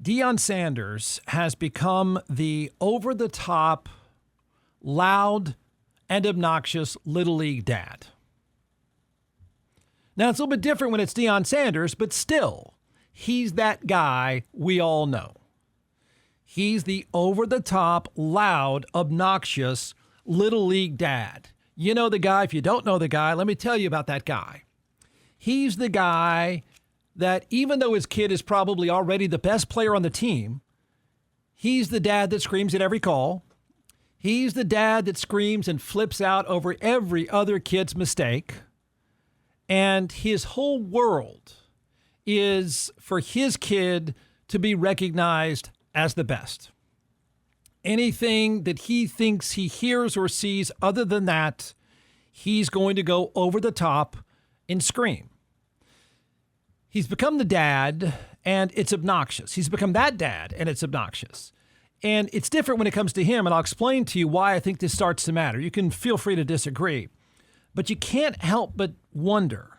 Deion Sanders has become the over-the-top, loud, and obnoxious Little League dad. Now, it's a little bit different when it's Deion Sanders, but still, he's that guy we all know. He's the over-the-top, loud, obnoxious Little League dad. You know the guy. If you don't know the guy, let me tell you about that guy. He's the guy that even though his kid is probably already the best player on the team, he's the dad that screams at every call. He's the dad that screams and flips out over every other kid's mistake. And his whole world is for his kid to be recognized as the best. Anything that he thinks he hears or sees other than that, he's going to go over the top and scream. He's become the dad, and it's obnoxious. He's become that dad, and it's obnoxious. And it's different when it comes to him, and I'll explain to you why I think this starts to matter. You can feel free to disagree, but you can't help but wonder.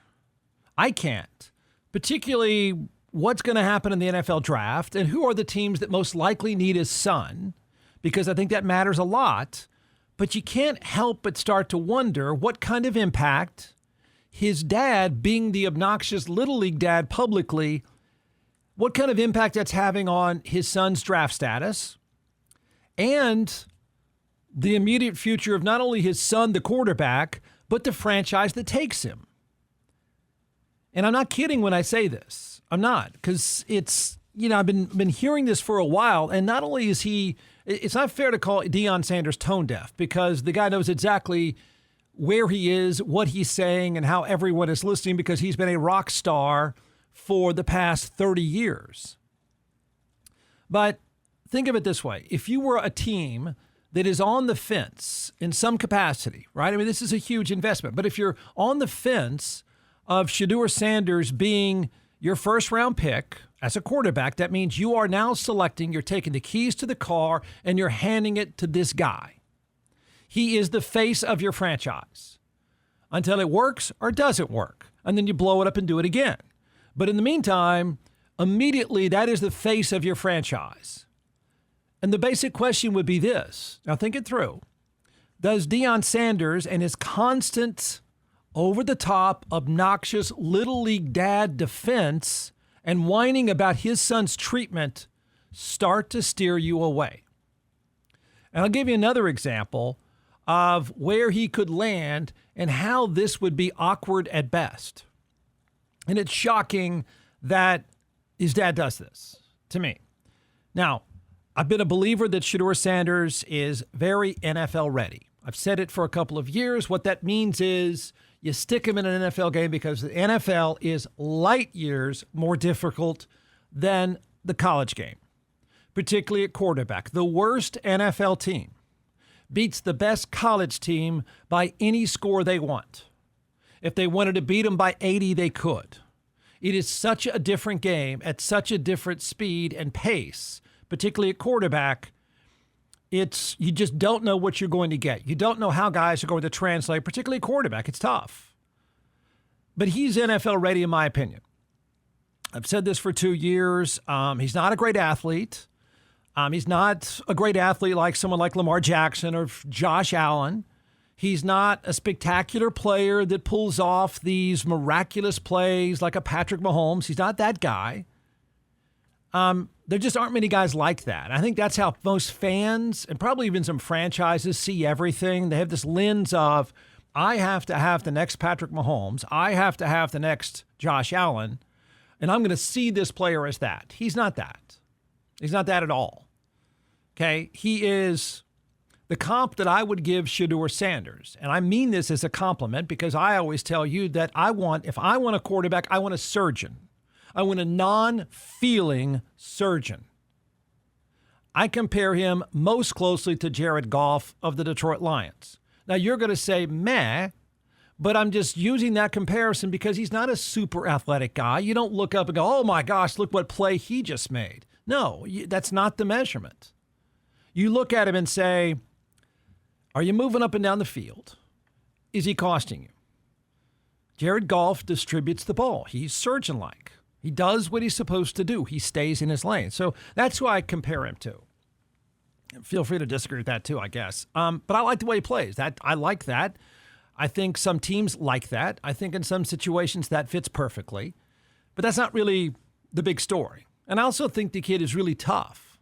I can't, particularly what's going to happen in the NFL draft and who are the teams that most likely need his son, because I think that matters a lot. But you can't help but start to wonder what kind of impact his dad, being the obnoxious Little League dad publicly, what kind of impact that's having on his son's draft status and the immediate future of not only his son, the quarterback, but the franchise that takes him. And I'm not kidding when I say this. I'm not, because it's, I've been hearing this for a while. And not only is it's not fair to call Deion Sanders tone deaf, because the guy knows exactly where he is, what he's saying, and how everyone is listening, because he's been a rock star for the past 30 years. But think of it this way. If you were a team that is on the fence in some capacity, right? I mean, this is a huge investment. But if you're on the fence of Shedeur Sanders being your first round pick as a quarterback, that means you are now selecting, you're taking the keys to the car and you're handing it to this guy. He is the face of your franchise until it works or doesn't work. And then you blow it up and do it again. But in the meantime, immediately that is the face of your franchise. And the basic question would be this. Now think it through. Does Deion Sanders and his constant over-the-top, obnoxious Little League dad defense and whining about his son's treatment start to steer you away? And I'll give you another example of where he could land and how this would be awkward at best. And it's shocking that his dad does this to me. Now, I've been a believer that Shedeur Sanders is very NFL ready. I've said it for a couple of years. What that means is you stick him in an NFL game because the NFL is light years more difficult than the college game, particularly at quarterback. The worst NFL team beats the best college team by any score they want. If they wanted to beat them by 80, they could. It is such a different game at such a different speed and pace, particularly at quarterback. You just don't know what you're going to get. You don't know how guys are going to translate, particularly quarterback. It's tough. But he's NFL ready, in my opinion. I've said this for 2 years. He's not a great athlete. He's not a great athlete like someone like Lamar Jackson or Josh Allen. He's not a spectacular player that pulls off these miraculous plays like a Patrick Mahomes. He's not that guy. There just aren't many guys like that. I think that's how most fans and probably even some franchises see everything. They have this lens of, I have to have the next Patrick Mahomes. I have to have the next Josh Allen. And I'm going to see this player as that. He's not that. He's not that at all. Okay? He is the comp that I would give Shedeur Sanders. And I mean this as a compliment because I always tell you that if I want a quarterback, I want a surgeon. I want a non-feeling surgeon. I compare him most closely to Jared Goff of the Detroit Lions. Now, you're going to say, meh, but I'm just using that comparison because he's not a super athletic guy. You don't look up and go, oh my gosh, look what play he just made. No, that's not the measurement. You look at him and say, are you moving up and down the field? Is he costing you? Jared Goff distributes the ball. He's surgeon-like. He does what he's supposed to do. He stays in his lane. So that's who I compare him to. Feel free to disagree with that too, I guess. But I like the way he plays. I like that. I think some teams like that. I think in some situations that fits perfectly. But that's not really the big story. And I also think the kid is really tough.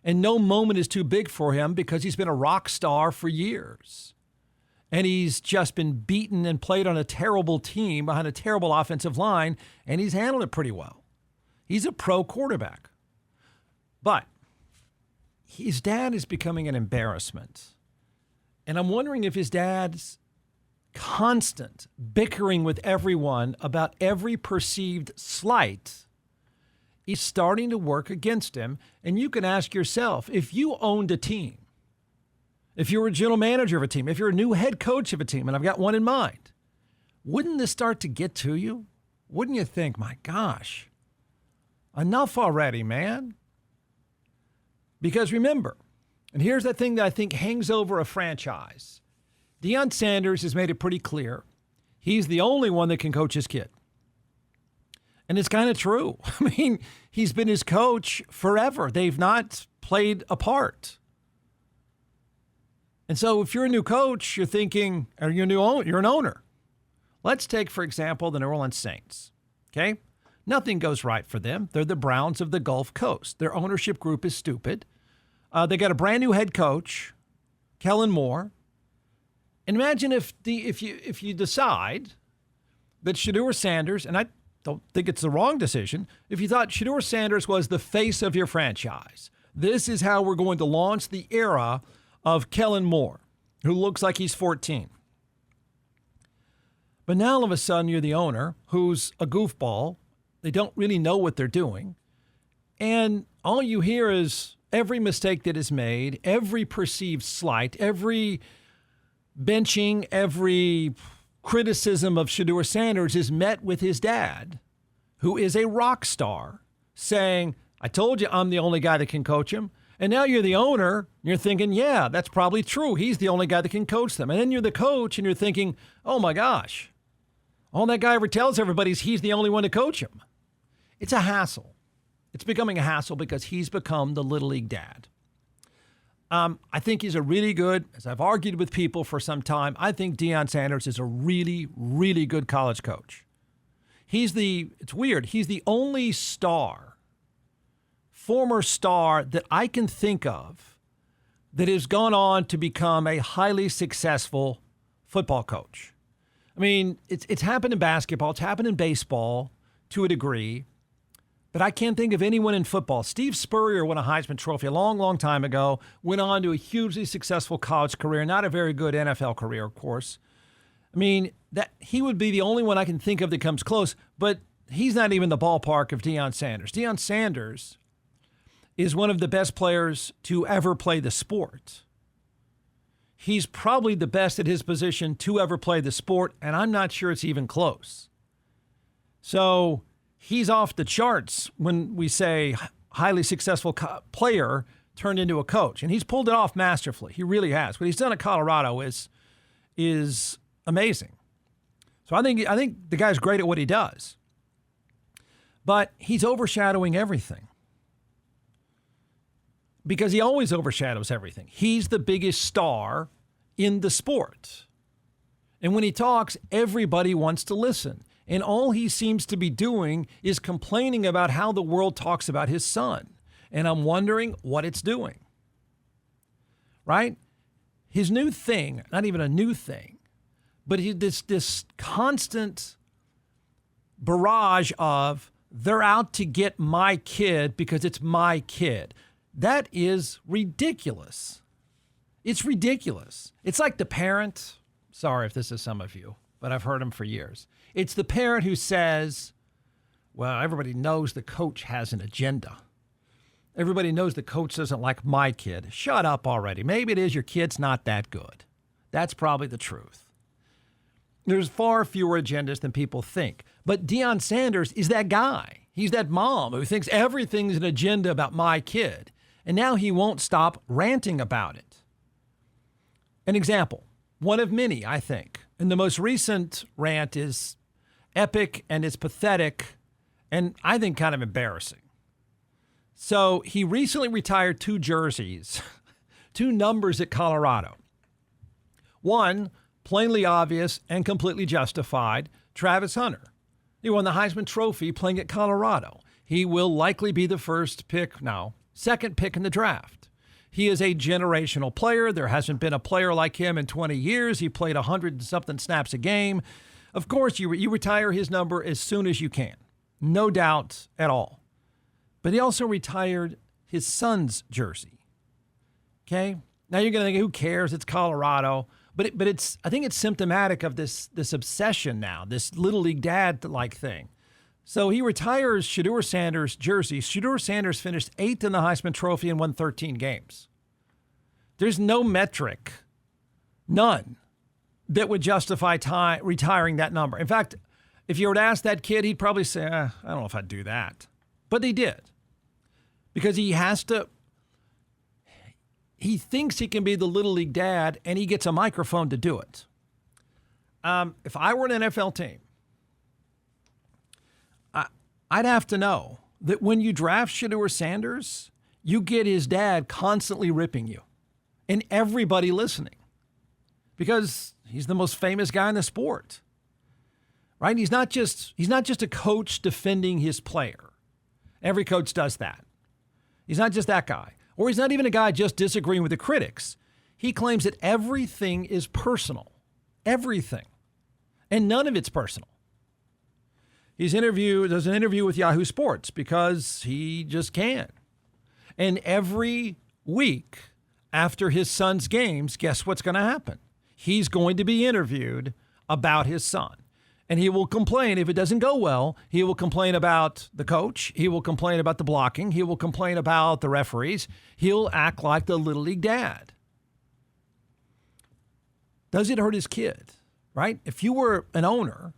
And no moment is too big for him because he's been a rock star for years. And he's just been beaten and played on a terrible team behind a terrible offensive line, and he's handled it pretty well. He's a pro quarterback. But his dad is becoming an embarrassment. And I'm wondering if his dad's constant bickering with everyone about every perceived slight is starting to work against him. And you can ask yourself, if you owned a team, if you were a general manager of a team, if you're a new head coach of a team, and I've got one in mind, wouldn't this start to get to you? Wouldn't you think, my gosh, enough already, man? Because remember, and here's the thing that I think hangs over a franchise. Deion Sanders has made it pretty clear he's the only one that can coach his kid. And it's kind of true. I mean, he's been his coach forever. They've not played apart. And so if you're a new coach, you're thinking, or you're an owner. Let's take, for example, the New Orleans Saints. Okay? Nothing goes right for them. They're the Browns of the Gulf Coast. Their ownership group is stupid. They got a brand new head coach, Kellen Moore. And imagine if you decide that Shedeur Sanders, and I don't think it's the wrong decision, if you thought Shedeur Sanders was the face of your franchise, this is how we're going to launch the era of Kellen Moore, who looks like he's 14. But now all of a sudden you're the owner who's a goofball. They don't really know what they're doing. And all you hear is every mistake that is made, every perceived slight, every benching, every criticism of Shedeur Sanders is met with his dad, who is a rock star, saying, I told you I'm the only guy that can coach him. And now you're the owner, you're thinking, yeah, that's probably true. He's the only guy that can coach them. And then you're the coach, and you're thinking, oh, my gosh, all that guy ever tells everybody is he's the only one to coach him. It's a hassle. It's becoming a hassle because he's become the Little League dad. I think he's a really good, as I've argued with people for some time, I think Deion Sanders is a really, really good college coach. It's weird, he's the only former star that I can think of that has gone on to become a highly successful football coach. I mean, it's happened in basketball, it's happened in baseball to a degree, but I can't think of anyone in football. Steve Spurrier won a Heisman Trophy a long, long time ago, went on to a hugely successful college career, not a very good NFL career, of course. I mean, that he would be the only one I can think of that comes close, but he's not even the ballpark of Deion Sanders. Deion Sanders is one of the best players to ever play the sport. He's probably the best at his position to ever play the sport, and I'm not sure it's even close. So he's off the charts when we say highly successful player turned into a coach, and he's pulled it off masterfully. He really has. What he's done at Colorado is amazing. So I think the guy's great at what he does, but he's overshadowing everything. Because he always overshadows everything. He's the biggest star in the sport. And when he talks, everybody wants to listen. And all he seems to be doing is complaining about how the world talks about his son. And I'm wondering what it's doing. Right? His new thing, not even a new thing, but this constant barrage of they're out to get my kid because it's my kid. That is ridiculous. It's ridiculous. It's like the parent, sorry if this is some of you, but I've heard him for years. It's the parent who says, well, everybody knows the coach has an agenda. Everybody knows the coach doesn't like my kid. Shut up already. Maybe it is your kid's not that good. That's probably the truth. There's far fewer agendas than people think. But Deion Sanders is that guy. He's that mom who thinks everything's an agenda about my kid. And now he won't stop ranting about it. An example, one of many, I think. And the most recent rant is epic and it's pathetic and I think kind of embarrassing. So he recently retired 2 jerseys, 2 numbers at Colorado. One, plainly obvious and completely justified, Travis Hunter. He won the Heisman Trophy playing at Colorado. He will likely be the second pick in the draft. He is a generational player. There hasn't been a player like him in 20 years. He played 100-something snaps a game. Of course, you retire his number as soon as you can. No doubt at all. But he also retired his son's jersey. Okay? Now you're going to think, who cares? It's Colorado. But I think it's symptomatic of this obsession now, this little league dad-like thing. So he retires Shedeur Sanders' jersey. Shedeur Sanders finished 8th in the Heisman Trophy and won 13 games. There's no metric, none, that would justify retiring that number. In fact, if you were to ask that kid, he'd probably say, I don't know if I'd do that. But they did. Because he thinks he can be the little league dad, and he gets a microphone to do it. If I were an NFL team, I'd have to know that when you draft Shedeur Sanders, you get his dad constantly ripping you and everybody listening because he's the most famous guy in the sport, right? He's not just a coach defending his player. Every coach does that. He's not just that guy. Or he's not even a guy just disagreeing with the critics. He claims that everything is personal. Everything. And none of it's personal. Does an interview with Yahoo Sports because he just can. And every week after his son's games, guess what's going to happen? He's going to be interviewed about his son. And he will complain if it doesn't go well. He will complain about the coach. He will complain about the blocking. He will complain about the referees. He'll act like the little league dad. Does it hurt his kid, right? If you were an owner,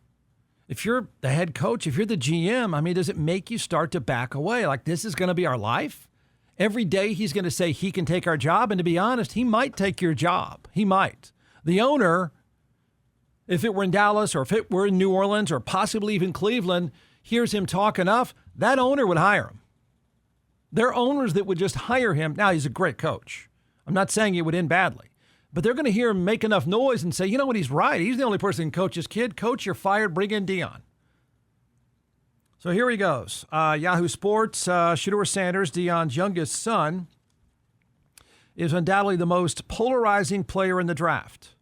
if you're the head coach, if you're the GM, does it make you start to back away? Like, this is going to be our life? Every day he's going to say he can take our job. And to be honest, he might take your job. He might. The owner, if it were in Dallas or if it were in New Orleans or possibly even Cleveland, hears him talk enough, that owner would hire him. There are owners that would just hire him. Now, he's a great coach. I'm not saying it would end badly. But they're going to hear him make enough noise and say, you know what, he's right. He's the only person who can coach his kid. Coach, you're fired. Bring in Dion. So here he goes. Yahoo Sports, Shedeur Sanders, Dion's youngest son, is undoubtedly the most polarizing player in the draft.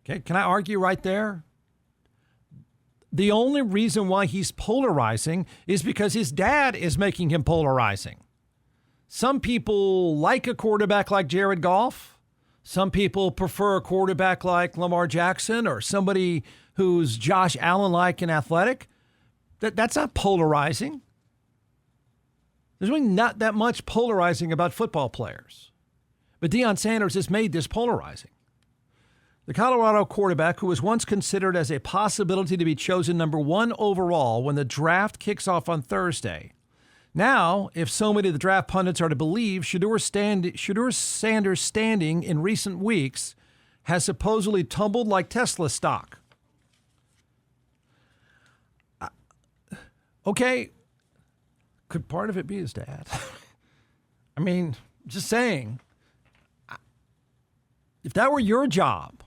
Okay, can I argue right there? The only reason why he's polarizing is because his dad is making him polarizing. Some people like a quarterback like Jared Goff. Some people prefer a quarterback like Lamar Jackson or somebody who's Josh Allen-like and athletic. That's not polarizing. There's really not that much polarizing about football players. But Deion Sanders has made this polarizing. The Colorado quarterback, who was once considered as a possibility to be chosen number 1 overall when the draft kicks off on Thursday. Now, if so many of the draft pundits are to believe, Shedeur Sanders' standing in recent weeks has supposedly tumbled like Tesla stock. Okay, could part of it be his dad? Just saying, if that were your job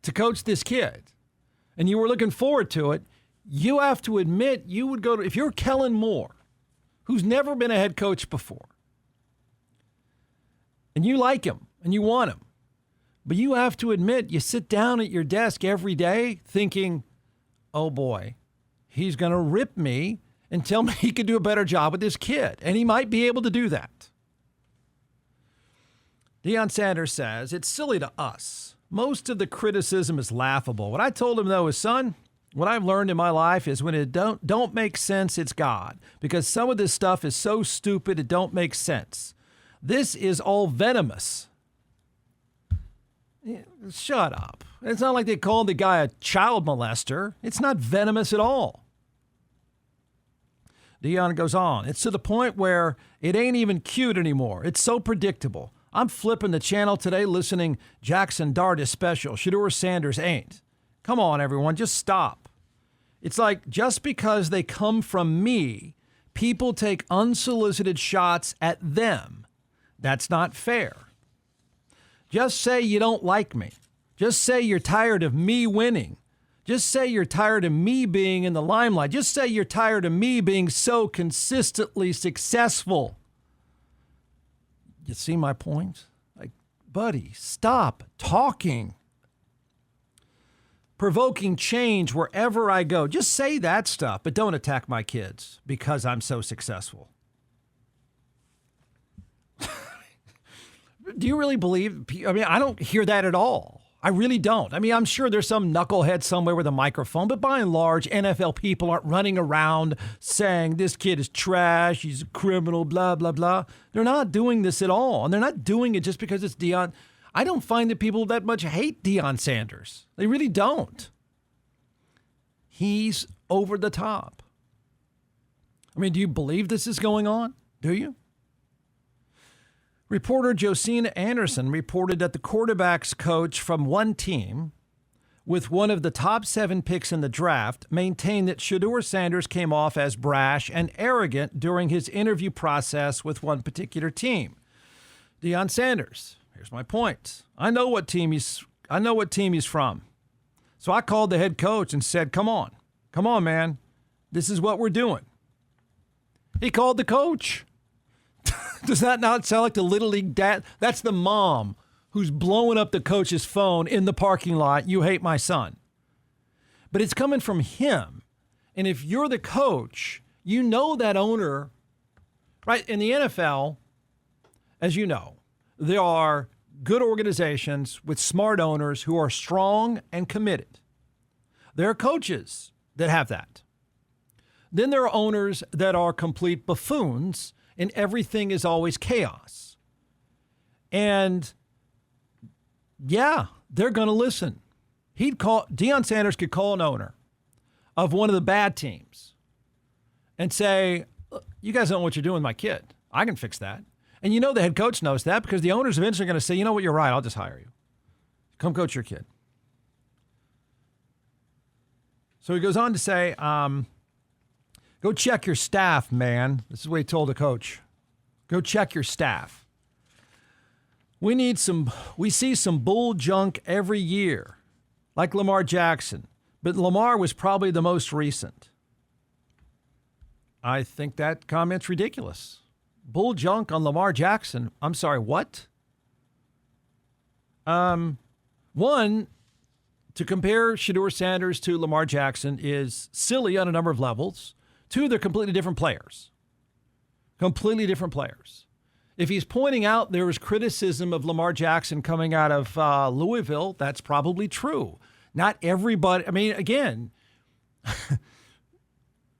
to coach this kid and you were looking forward to it, you have to admit you would go to, if you're Kellen Moore, who's never been a head coach before, and you like him and you want him, but you have to admit you sit down at your desk every day thinking, oh boy, he's going to rip me and tell me he could do a better job with this kid, and he might be able to do that. Deion Sanders says, it's silly to us. Most of the criticism is laughable. What I told him, though, is, son, what I've learned in my life is when it don't make sense, it's God. Because some of this stuff is so stupid, it don't make sense. This is all venomous. Shut up. It's not like they called the guy a child molester. It's not venomous at all. Deion goes on. It's to the point where it ain't even cute anymore. It's so predictable. I'm flipping the channel today listening Jackson Dart is special. Shedeur Sanders ain't. Come on, everyone, just stop. It's like just because they come from me, people take unsolicited shots at them. That's not fair. Just say you don't like me. Just say you're tired of me winning. Just say you're tired of me being in the limelight. Just say you're tired of me being so consistently successful. You see my point? Like, buddy, stop talking. Provoking change wherever I go. Just say that stuff, but don't attack my kids because I'm so successful. Do you really believe? I mean, I don't hear that at all. I really don't. I mean, I'm sure there's some knucklehead somewhere with a microphone, but by and large, NFL people aren't running around saying this kid is trash, he's a criminal, blah, blah, blah. They're not doing this at all. And they're not doing it just because it's Deion. I don't find that people that much hate Deion Sanders. They really don't. He's over the top. I mean, do you believe this is going on? Do you? Reporter Josina Anderson reported that the quarterback's coach from one team with one of the top 7 picks in the draft maintained that Shedeur Sanders came off as brash and arrogant during his interview process with one particular team. Deion Sanders, here's my point. I know what team he's from. So I called the head coach and said, come on, man. This is what we're doing. He called the coach. Does that not sound like the Little League dad? That's the mom who's blowing up the coach's phone in the parking lot. You hate my son. But it's coming from him. And if you're the coach, you know that owner, right? In the NFL, as you know, there are good organizations with smart owners who are strong and committed. There are coaches that have that. Then there are owners that are complete buffoons and everything is always chaos. And yeah, they're going to listen. Deion Sanders could call an owner of one of the bad teams and say, you guys don't know what you're doing with my kid. I can fix that. And you know the head coach knows that because the owner's eventually going to say, you know what, you're right, I'll just hire you. Come coach your kid. So he goes on to say, go check your staff, man. This is what he told the coach. Go check your staff. We see some bull junk every year, like Lamar Jackson. But Lamar was probably the most recent. I think that comment's ridiculous. Bull junk on Lamar Jackson. I'm sorry, what? One, to compare Shedeur Sanders to Lamar Jackson is silly on a number of levels. 2, they're completely different players. Completely different players. If he's pointing out there was criticism of Lamar Jackson coming out of Louisville, that's probably true. Not everybody. I mean, again,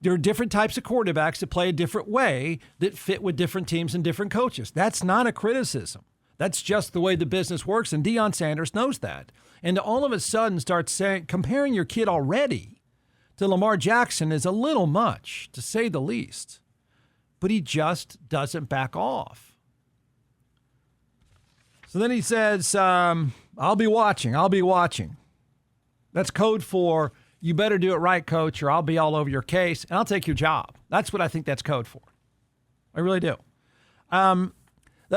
there are different types of quarterbacks that play a different way that fit with different teams and different coaches. That's not a criticism. That's just the way the business works, and Deion Sanders knows that. And to all of a sudden start comparing your kid already to Lamar Jackson is a little much, to say the least. But he just doesn't back off. So then he says, I'll be watching. That's code for, you better do it right, coach, or I'll be all over your case, and I'll take your job. That's what I think that's code for. I really do. I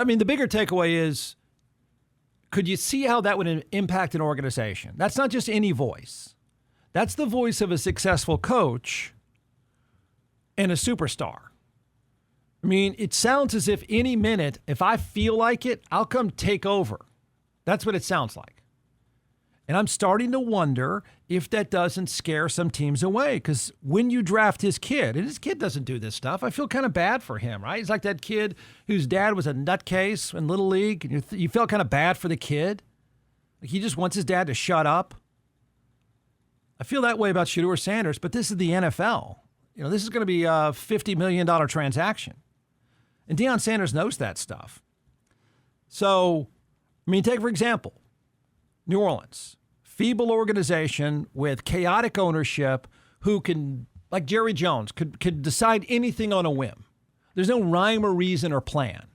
mean, the bigger takeaway is, could you see how that would impact an organization? That's not just any voice. That's the voice of a successful coach and a superstar. I mean, it sounds as if any minute, if I feel like it, I'll come take over. That's what it sounds like. And I'm starting to wonder if that doesn't scare some teams away. Because when you draft his kid, and his kid doesn't do this stuff, I feel kind of bad for him, right? He's like that kid whose dad was a nutcase in Little League. And you felt kind of bad for the kid. Like he just wants his dad to shut up. I feel that way about Shedeur Sanders, but this is the NFL. You know, this is going to be a $50 million transaction. And Deion Sanders knows that stuff. So, I mean, take, for example, New Orleans. Feeble organization with chaotic ownership who can, like Jerry Jones, could decide anything on a whim. There's no rhyme or reason or plan.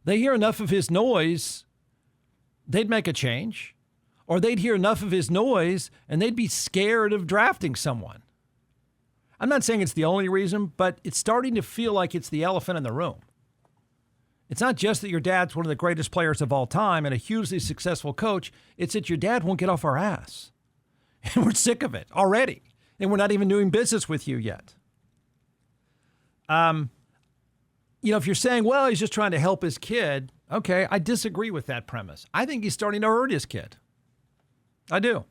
They hear enough of his noise, they'd make a change. Or they'd hear enough of his noise and they'd be scared of drafting someone. I'm not saying it's the only reason, but it's starting to feel like it's the elephant in the room. It's not just that your dad's one of the greatest players of all time and a hugely successful coach. It's that your dad won't get off our ass. And we're sick of it already. And we're not even doing business with you yet. If you're saying, well, he's just trying to help his kid. Okay, I disagree with that premise. I think he's starting to hurt his kid. I do.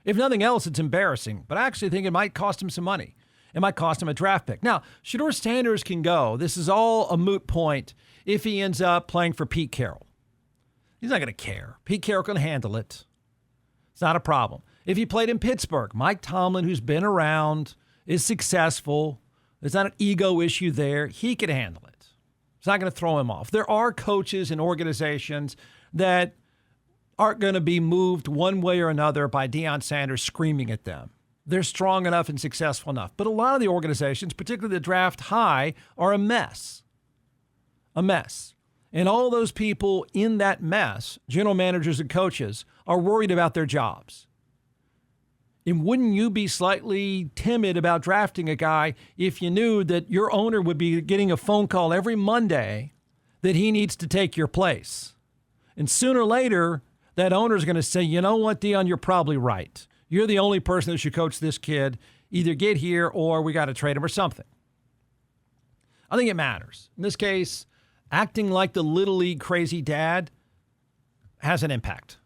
If nothing else, it's embarrassing. But I actually think it might cost him some money. It might cost him a draft pick. Now, Shedeur Sanders can go. This is all a moot point if he ends up playing for Pete Carroll. He's not going to care. Pete Carroll can handle it. It's not a problem. If he played in Pittsburgh, Mike Tomlin, who's been around, is successful. There's not an ego issue there. He can handle it. It's not going to throw him off. There are coaches and organizations that aren't going to be moved one way or another by Deion Sanders screaming at them. They're strong enough and successful enough. But a lot of the organizations, particularly the draft high, are a mess. A mess. And all those people in that mess, general managers and coaches, are worried about their jobs. And wouldn't you be slightly timid about drafting a guy if you knew that your owner would be getting a phone call every Monday that he needs to take your place? And sooner or later, that owner's going to say, you know what, Deion, you're probably right. You're the only person that should coach this kid. Either get here or we got to trade him or something. I think it matters. In this case, acting like the Little League crazy dad has an impact.